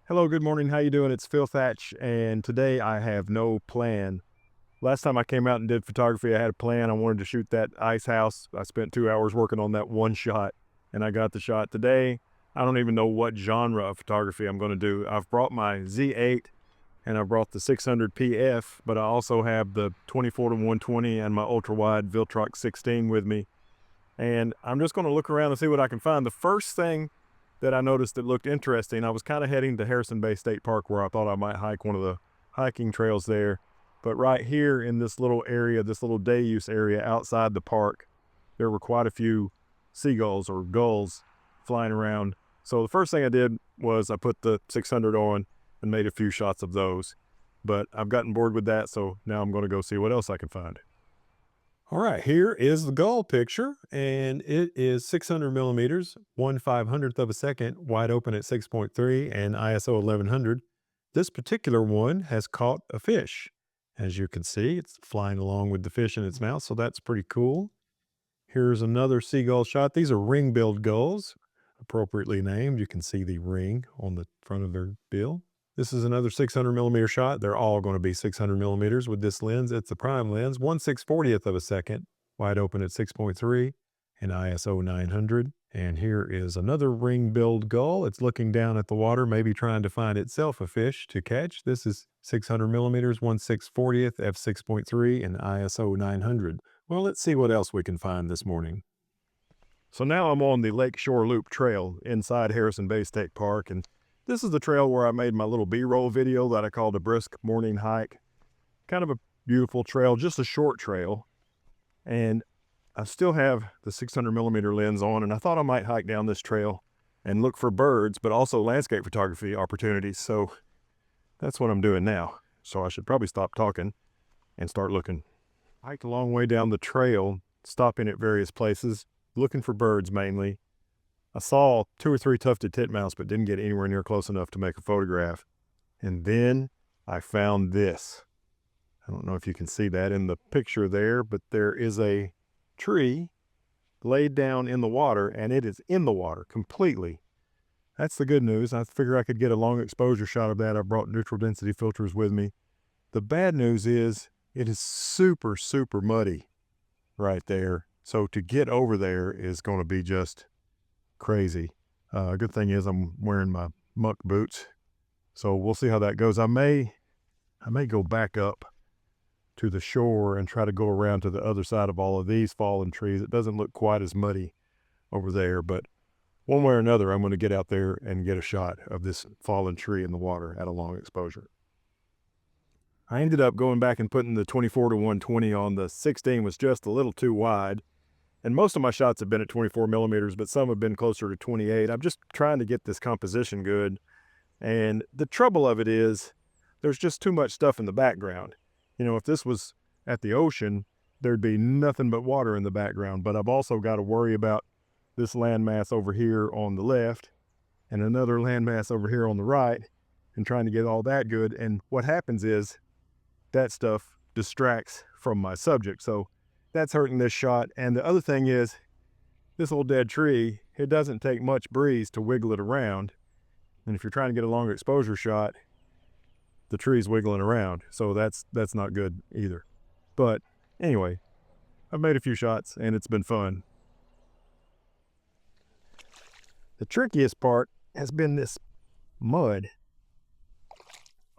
Hello, good morning. How you doing? It's Phil Thatch, and today I have no plan. Last time I came out and did photography, I had a plan. I wanted to shoot that ice house. I spent 2 hours working on that one shot, and I got the shot. Today, I don't even know what genre of photography I'm going to do. I've brought my Z8 and I brought the 600 PF, but I also have the 24 to 120 and my ultra wide Viltrox 16 with me. And I'm just going to look around and see what I can find. The first thing that I noticed that looked interesting, I was kind of heading to Harrison Bay State Park where I thought I might hike one of the hiking trails there. But right here in this little area, this little day use area outside the park, there were quite a few seagulls or gulls flying around. So the first thing I did was I put the 600 on and made a few shots of those. But I've gotten bored with that, so now I'm going to go see what else I can find. All right, here is the Gull picture, and it is 600 millimeters, 1/500th of a second, wide open at 6.3 and ISO 1100. This particular one has caught a fish. As you can see, it's flying along with the fish in its mouth, so that's pretty cool. Here's another seagull shot. These are ring-billed gulls, appropriately named. You can see the ring on the front of their bill. This is another 600 millimeter shot. They're all going to be 600 millimeters with this lens. It's the prime lens, 1/640th of a second, wide open at 6.3 and ISO 900. And here is another ring-billed gull. It's looking down at the water, maybe trying to find itself a fish to catch. This is 600 millimeters, 1/640th, f6.3 and ISO 900. Well, let's see what else we can find this morning. So now I'm on the Lakeshore Loop Trail inside Harrison Bay State Park, and this is the trail where I made my little B-roll video that I called a brisk morning hike. Kind of a beautiful trail, just a short trail. And I still have the 600 millimeter lens on, and I thought I might hike down this trail and look for birds, but also landscape photography opportunities. So that's what I'm doing now. So I should probably stop talking and start looking. Hiked a long way down the trail, stopping at various places, looking for birds mainly. I saw 2 or 3 tufted titmouse, but didn't get anywhere near close enough to make a photograph. And then I found this. I don't know if you can see that in the picture there, but there is a tree laid down in the water, and it is in the water completely. That's the good news. I figure I could get a long exposure shot of that. I brought neutral density filters with me. The bad news is it is super, super muddy right there. So to get over there is going to be just crazy. Good thing is I'm wearing my muck boots, so we'll see how that goes. I may go back up to the shore and try to go around to the other side of all of these fallen trees. It doesn't look quite as muddy over there, but one way or another, I'm going to get out there and get a shot of this fallen tree in the water at a long exposure. I ended up going back and putting the 24 to 120 on. The 16 was just a little too wide. And most of my shots have been at 24 millimeters, but some have been closer to 28. I'm just trying to get this composition good. And the trouble of it is there's just too much stuff in the background. You know, if this was at the ocean, there'd be nothing but water in the background. But I've also got to worry about this landmass over here on the left and another landmass over here on the right and trying to get all that good. And what happens is that stuff distracts from my subject. So that's hurting this shot. And the other thing is this old dead tree, it doesn't take much breeze to wiggle it around. And if you're trying to get a longer exposure shot, the tree's wiggling around. So that's not good either. But anyway, I've made a few shots and it's been fun. The trickiest part has been this mud.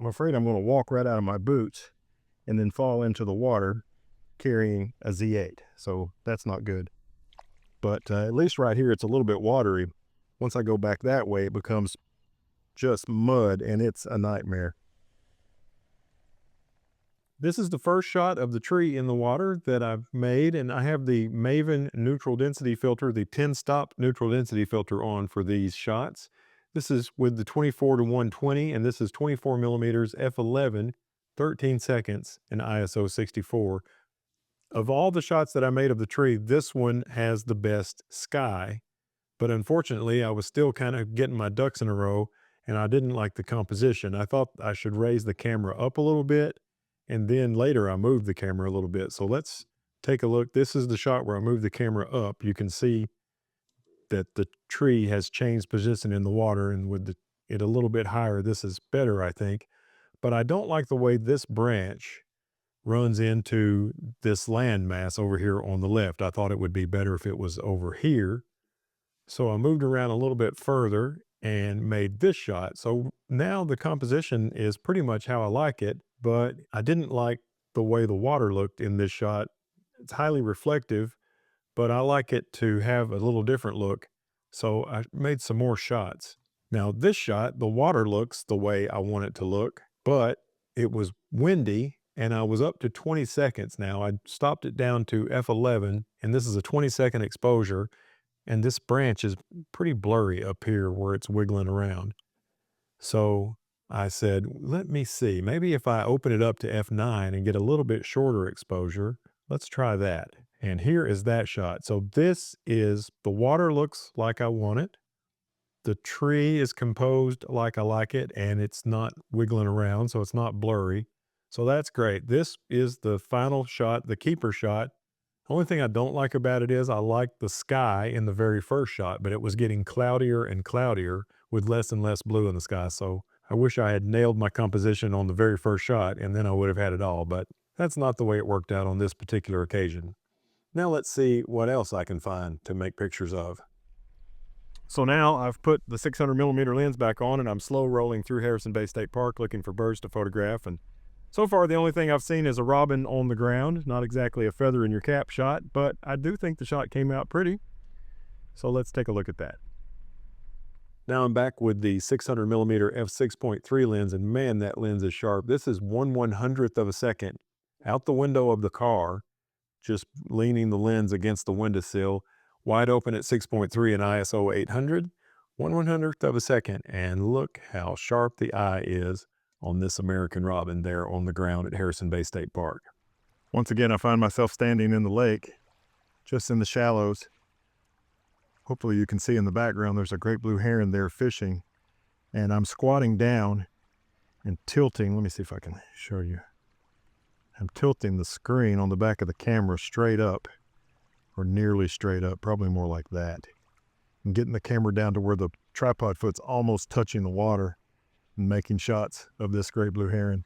I'm afraid I'm going to walk right out of my boots and then fall into the water carrying a Z8. So that's not good. But at least right here, it's a little bit watery. Once I go back that way, it becomes just mud and it's a nightmare. This is the first shot of the tree in the water that I've made, and I have the Maven neutral density filter, the 10-stop neutral density filter on for these shots. This is with the 24 to 120, and this is 24 millimeters f11, 13 seconds, and ISO 64. Of all the shots that I made of the tree, this one has the best sky, but unfortunately I was still kind of getting my ducks in a row and I didn't like the composition. I thought I should raise the camera up a little bit, and then later I moved the camera a little bit. So let's take a look. This is the shot where I moved the camera up. You can see that the tree has changed position in the water, and with the it a little bit higher. This is better, I think. But I don't like the way this branch runs into this landmass over here on the left. I thought it would be better if it was over here. So I moved around a little bit further and made this shot. So now the composition is pretty much how I like it, but I didn't like the way the water looked in this shot. It's highly reflective, but I like it to have a little different look. So I made some more shots. Now this shot, the water looks the way I want it to look, but it was windy and I was up to 20 seconds now. I stopped it down to f11 and this is a 20-second exposure. And this branch is pretty blurry up here where it's wiggling around. So I said, let me see, maybe if I open it up to f9 and get a little bit shorter exposure, let's try that. And here is that shot. So this is, the water looks like I want it. The tree is composed like I like it, and it's not wiggling around, so it's not blurry. So that's great. This is the final shot, the keeper shot. Only thing I don't like about it is I like the sky in the very first shot, but it was getting cloudier and cloudier with less and less blue in the sky. So I wish I had nailed my composition on the very first shot and then I would have had it all, but that's not the way it worked out on this particular occasion. Now let's see what else I can find to make pictures of. So now I've put the 600mm lens back on and I'm slow rolling through Harrison Bay State Park looking for birds to photograph, and so far, the only thing I've seen is a robin on the ground, not exactly a feather in your cap shot, but I do think the shot came out pretty. So let's take a look at that. Now I'm back with the 600mm f6.3 lens, and man, that lens is sharp. This is 1/100th of a second out the window of the car, just leaning the lens against the windowsill, wide open at 6.3 and ISO 800, 1/100th of a second, and look how sharp the eye is on this American robin there on the ground at Harrison Bay State Park. Once again, I find myself standing in the lake, just in the shallows. Hopefully you can see in the background, there's a great blue heron there fishing, and I'm squatting down and tilting. Let me see if I can show you. I'm tilting the screen on the back of the camera straight up, or nearly straight up, probably more like that. I'm getting the camera down to where the tripod foot's almost touching the water, and making shots of this great blue heron.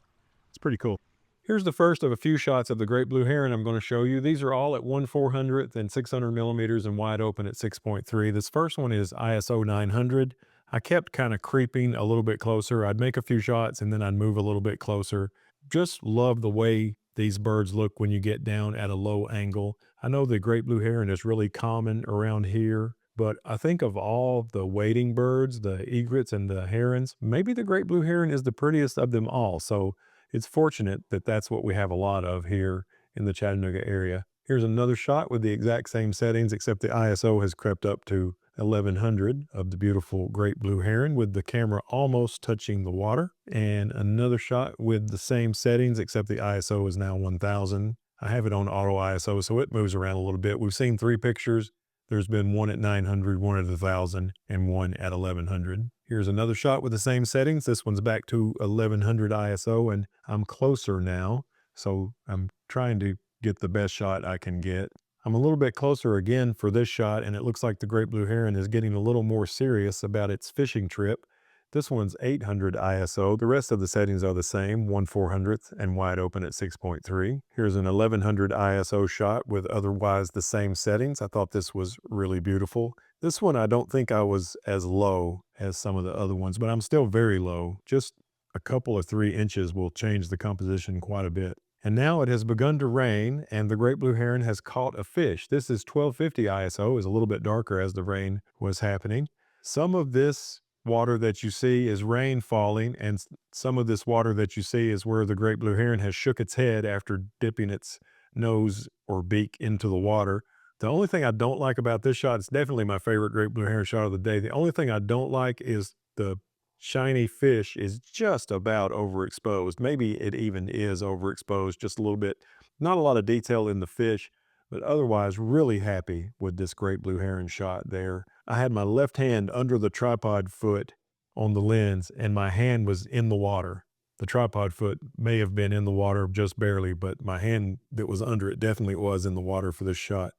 It's pretty cool. Here's the first of a few shots of the great blue heron I'm going to show you. These are all at 1/400th and 600mm and wide open at 6.3. This first one is ISO 900. I kept kind of creeping a little bit closer. I'd make a few shots and then I'd move a little bit closer. Just love the way these birds look when you get down at a low angle. I know the great blue heron is really common around here, but I think of all the wading birds, the egrets and the herons, maybe the great blue heron is the prettiest of them all. So it's fortunate that that's what we have a lot of here in the Chattanooga area. Here's another shot with the exact same settings, except the ISO has crept up to 1100 of the beautiful great blue heron with the camera almost touching the water. And another shot with the same settings, except the ISO is now 1000. I have it on auto ISO, so it moves around a little bit. We've seen 3 pictures. There's been one at 900, one at 1000, and one at 1100. Here's another shot with the same settings. This one's back to 1100 ISO, and I'm closer now. So I'm trying to get the best shot I can get. I'm a little bit closer again for this shot, and it looks like the great blue heron is getting a little more serious about its fishing trip. This one's 800 ISO. The rest of the settings are the same, 1/400th and wide open at 6.3. Here's an 1100 ISO shot with otherwise the same settings. I thought this was really beautiful. This one, I don't think I was as low as some of the other ones, but I'm still very low. Just a couple of 3 inches will change the composition quite a bit. And now it has begun to rain, and the great blue heron has caught a fish. This is 1250 ISO, is a little bit darker as the rain was happening. Some of this water that you see is rain falling, and some of this water that you see is where the great blue heron has shook its head after dipping its nose or beak into the water. The only thing I don't like about this shot, it's definitely my favorite great blue heron shot of the day. The only thing I don't like is the shiny fish is just about overexposed. Maybe it even is overexposed just a little bit. Not a lot of detail in the fish, but otherwise really happy with this great blue heron shot there. I had my left hand under the tripod foot on the lens and my hand was in the water. The tripod foot may have been in the water just barely, but my hand that was under it definitely was in the water for this shot.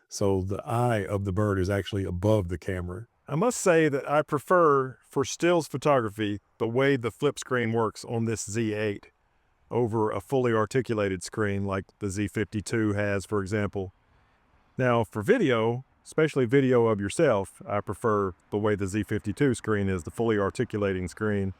So the eye of the bird is actually above the camera. I must say that I prefer, for stills photography, the way the flip screen works on this Z8 over a fully articulated screen like the Z52 has, for example. Now, for video, especially video of yourself, I prefer the way the Z52 screen is, the fully articulating screen.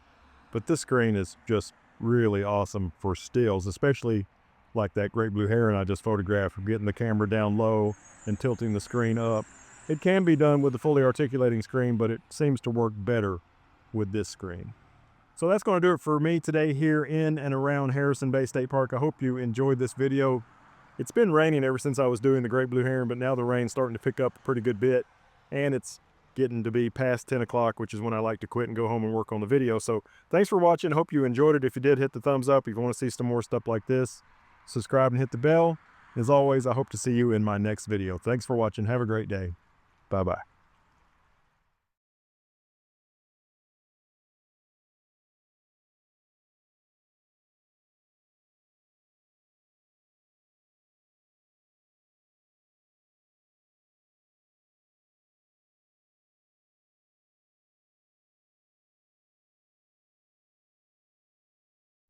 But this screen is just really awesome for stills, especially like that Great Blue Heron I just photographed, getting the camera down low and tilting the screen up. It can be done with the fully articulating screen, but it seems to work better with this screen. So that's going to do it for me today here in and around Harrison Bay State Park. I hope you enjoyed this video. It's been raining ever since I was doing the Great Blue Heron, but now the rain's starting to pick up a pretty good bit, and it's getting to be past 10 o'clock, which is when I like to quit and go home and work on the video. So thanks for watching. Hope you enjoyed it. If you did, hit the thumbs up. If you want to see some more stuff like this, subscribe and hit the bell. As always, I hope to see you in my next video. Thanks for watching. Have a great day. Bye-bye.